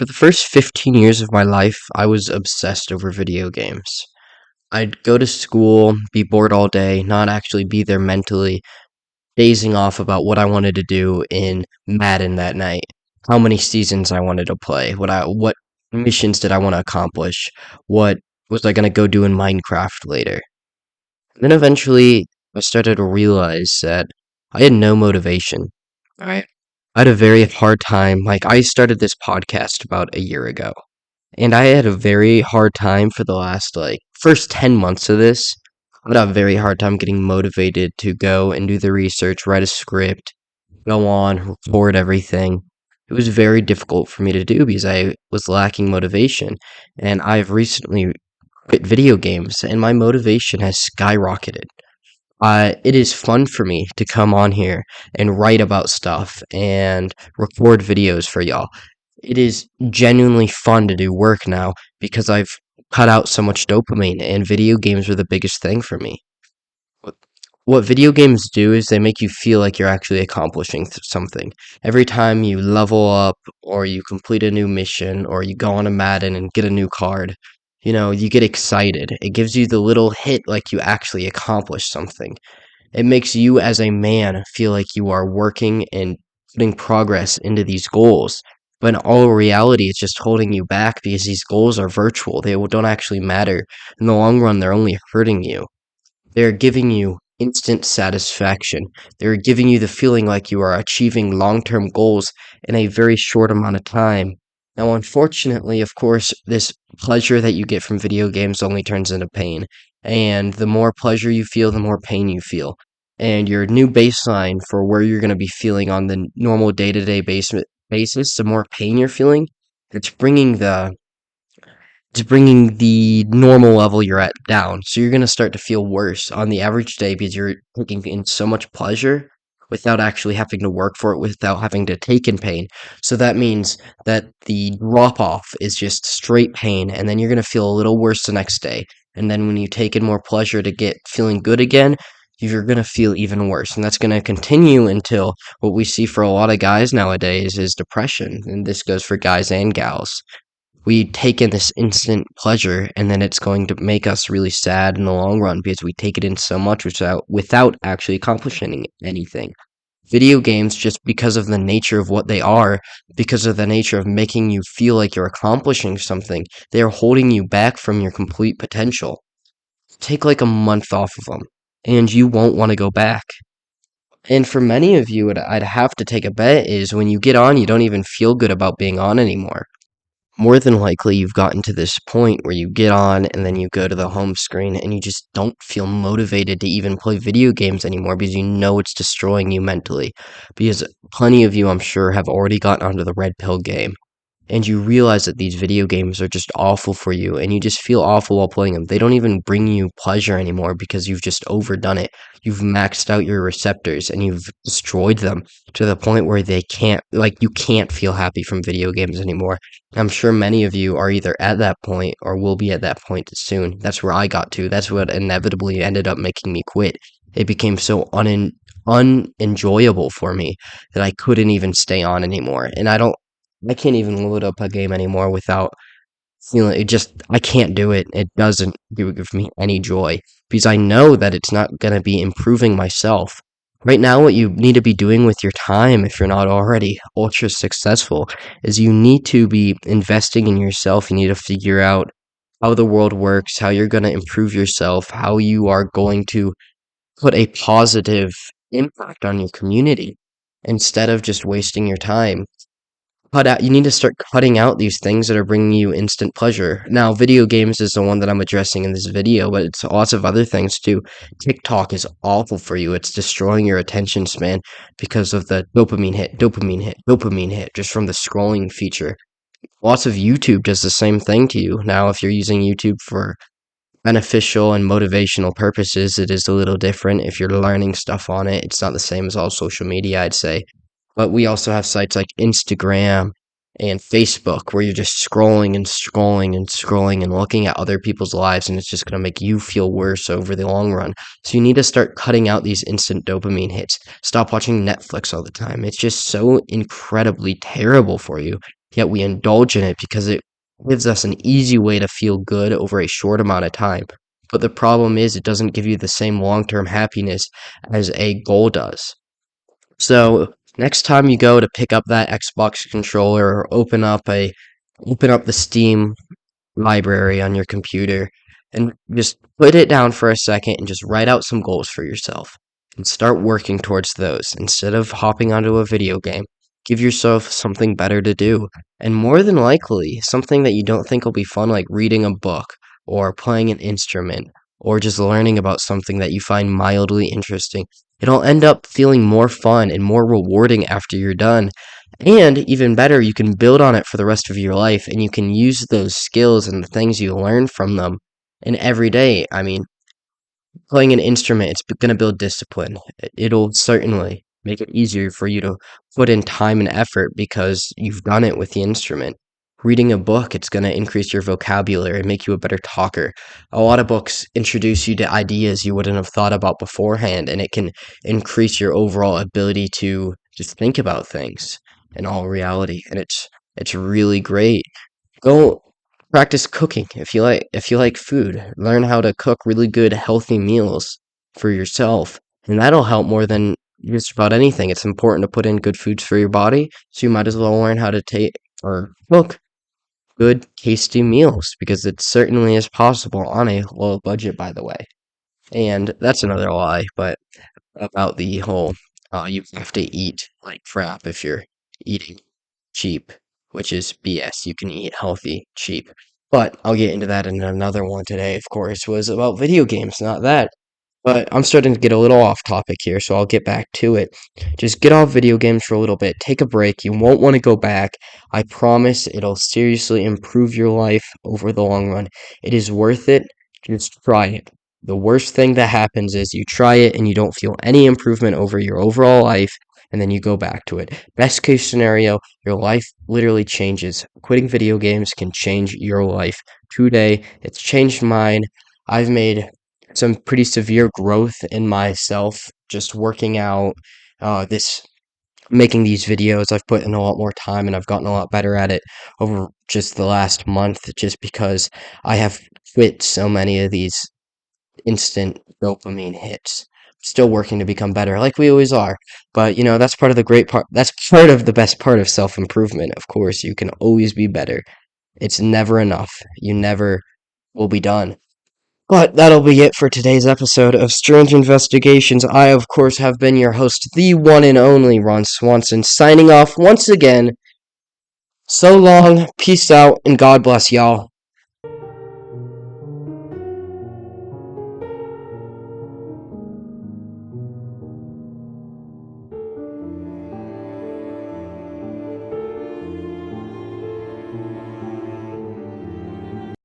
For the first 15 years of my life, I was obsessed over video games. I'd go to school, be bored all day, not actually be there mentally, dazing off about what I wanted to do in Madden that night, how many seasons I wanted to play, what missions did I want to accomplish, what was I going to go do in Minecraft later. Then eventually, I started to realize that I had no motivation. I I had a very hard time. Like, I started this podcast about a year ago. And I had a very hard time for the last, first 10 months of this. I had a very hard time getting motivated to go and do the research, write a script, go on, record everything. It was very difficult for me to do because I was lacking motivation. And I've recently quit video games, and my motivation has skyrocketed. It is fun for me to come on here and write about stuff and record videos for y'all. It is genuinely fun to do work now because I've cut out so much dopamine, and video games are the biggest thing for me. What what video games do is they make you feel like you're actually accomplishing something. Every time you level up, or you complete a new mission, or you go on a Madden and get a new card, you get excited. It gives you the little hit like you actually accomplished something. It makes you as a man feel like you are working and putting progress into these goals. But in all reality, it's just holding you back because these goals are virtual. They don't actually matter. In the long run, they're only hurting you. They're giving you instant satisfaction. They're giving you the feeling like you are achieving long term goals in a very short amount of time. Now, unfortunately, of course, this pleasure that you get from video games only turns into pain. And the more pleasure you feel, the more pain you feel. And your new baseline for where you're going to be feeling on the normal day to day basis, the more pain you're feeling, it's bringing the it's bringing the normal level you're at down. So you're going to start to feel worse on the average day because you're taking in so much pleasure without actually having to work for it, without having to take in pain. So that means that the drop off is just straight pain, and then you're going to feel a little worse the next day. And then when you take in more pleasure to get feeling good again, you're going to feel even worse. And that's going to continue until what we see for a lot of guys nowadays is depression. And this goes for guys and gals. We take in this instant pleasure, and then it's going to make us really sad in the long run because we take it in so much without actually accomplishing anything. Video games, just because of the nature of what they are, because of the nature of making you feel like you're accomplishing something, they are holding you back from your complete potential. Take like a month off of them, and you won't want to go back. And for many of you, I'd have to take a bet is when you get on, you don't even feel good about being on anymore. More than likely, you've gotten to this point where you get on and then you go to the home screen and you just don't feel motivated to even play video games anymore because you know it's destroying you mentally. Because plenty of you, I'm sure, have already gotten onto the red pill game, and you realize that these video games are just awful for you, and you just feel awful while playing them. They don't even bring you pleasure anymore because you've just overdone it. You've maxed out your receptors and you've destroyed them to the point where you can't feel happy from video games anymore. I'm sure many of you are either at that point or will be at that point soon. That's where I got to. That's what inevitably ended up making me quit. It became so unenjoyable for me that I couldn't even stay on anymore. And I can't even load up a game anymore without feeling it. Just I can't do it. It doesn't give me any joy because I know that it's not going to be improving myself. Right now, what you need to be doing with your time, if you're not already ultra successful, is you need to be investing in yourself. You need to figure out how the world works, how you're going to improve yourself, how you are going to put a positive impact on your community instead of just wasting your time. You need to start cutting out these things that are bringing you instant pleasure. Now, video games is the one that I'm addressing in this video, but it's lots of other things too. TikTok is awful for you. It's destroying your attention span because of the dopamine hit, dopamine hit, dopamine hit, just from the scrolling feature. Lots of YouTube does the same thing to you. Now, if you're using YouTube for beneficial and motivational purposes, it is a little different. If you're learning stuff on it, it's not the same as all social media, I'd say. But we also have sites like Instagram and Facebook where you're just scrolling and scrolling and scrolling and looking at other people's lives, and it's just going to make you feel worse over the long run. So you need to start cutting out these instant dopamine hits. Stop watching Netflix all the time. It's just so incredibly terrible for you. yet we indulge in it because it gives us an easy way to feel good over a short amount of time. But the problem is, it doesn't give you the same long term happiness as a goal does. So, next time you go to pick up that Xbox controller or open up the Steam library on your computer and just put it down for a second and just write out some goals for yourself and start working towards those instead of hopping onto a video game. Give yourself something better to do, and more than likely, something that you don't think will be fun, like reading a book or playing an instrument or just learning about something that you find mildly interesting. It'll end up feeling more fun and more rewarding after you're done, and even better, you can build on it for the rest of your life and you can use those skills and the things you learn from them in every day. I mean, playing an instrument, it's going to build discipline. It'll certainly make it easier for you to put in time and effort because you've done it with the instrument. Reading a book, it's going to increase your vocabulary and make you a better talker. A lot of books introduce you to ideas you wouldn't have thought about beforehand, and it can increase your overall ability to just think about things in all reality. And it's really great. Go practice cooking if you like food. Learn how to cook really good healthy meals for yourself. And that'll help more than just about anything. It's important to put in good foods for your body, so you might as well learn how to take or cook good tasty meals because it certainly is possible on a low budget, by the way. And that's another lie, but about the whole you have to eat like crap if you're eating cheap, which is BS. You can eat healthy, cheap. But I'll get into that in another one today, of course, was about video games, not that. But I'm starting to get a little off topic here, so I'll get back to it. Just get off video games for a little bit. Take a break. You won't want to go back. I promise it'll seriously improve your life over the long run. It is worth it. Just try it. The worst thing that happens is you try it and you don't feel any improvement over your overall life, and then you go back to it. Best case scenario, your life literally changes. Quitting video games can change your life today. It's changed mine. I've made some pretty severe growth in myself just working out, this making these videos. I've put in a lot more time and I've gotten a lot better at it over just the last month just because I have quit so many of these instant dopamine hits. Still working to become better, like we always are. But that's part of the great part. That's part of the best part of self improvement. Of course, you can always be better. It's never enough. You never will be done. But that'll be it for today's episode of Strange Investigations. I, of course, have been your host, the one and only Ron Swanson, signing off once again. So long, peace out, and God bless y'all.